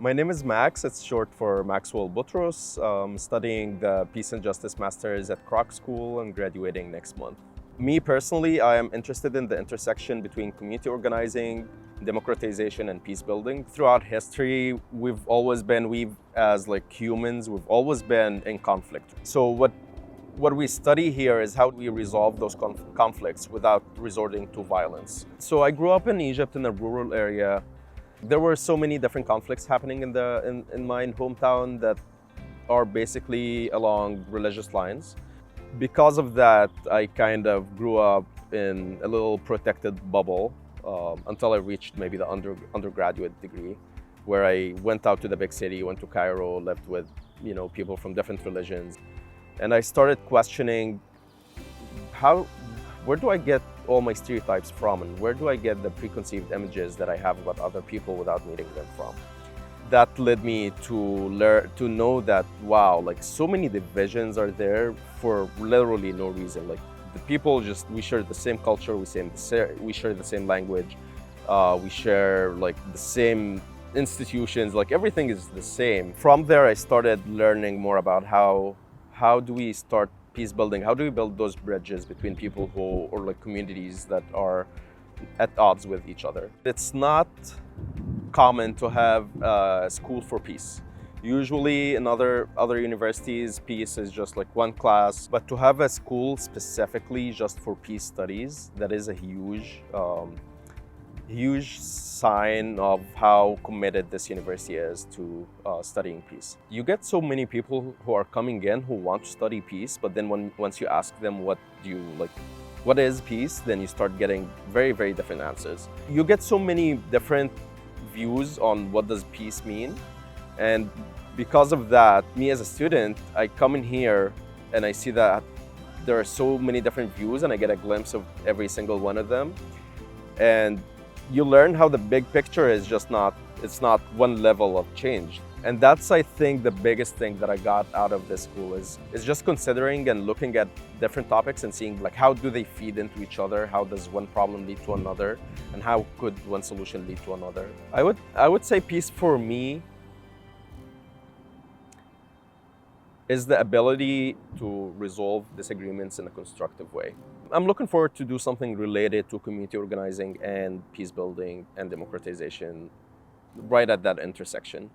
My name is Max. It's short for Maxwell Botrous. Studying the Peace and Justice Masters at Kroc School and graduating next month. Me personally, I am interested in the intersection between community organizing, democratization, and peace building. Throughout history, we as humans, we've always been in conflict. So what we study here is how we resolve those conflicts without resorting to violence. So I grew up in Egypt in a rural area. There were so many different conflicts happening in my hometown that are basically along religious lines. Because of that, I kind of grew up in a little protected bubble until I reached maybe the undergraduate degree, where I went out to the big city, went to Cairo, lived with people from different religions. And I started questioning where do I get all my stereotypes from, and where do I get the preconceived images that I have about other people without meeting them from? That led me to know that, wow, so many divisions are there for literally no reason. The people we share the same culture, we share the same language, we share the same institutions, everything is the same. From there, I started learning more about how do we start peace building? How do we build those bridges between people or communities that are at odds with each other? It's not common to have a school for peace. Usually in other universities, peace is just one class, but to have a school specifically just for peace studies, that is a huge sign of how committed this university is to studying peace. You get so many people who are coming in who want to study peace, but then once you ask them what is peace, then you start getting very, very different answers. You get so many different views on what does peace mean, and because of that, me as a student, I come in here and I see that there are so many different views, and I get a glimpse of every single one of them. And you learn how the big picture is it's not one level of change. And that's, I think, the biggest thing that I got out of this school is just considering and looking at different topics and seeing how do they feed into each other, how does one problem lead to another, and how could one solution lead to another. I would say peace for me is the ability to resolve disagreements in a constructive way. I'm looking forward to do something related to community organizing and peace building and democratization right at that intersection.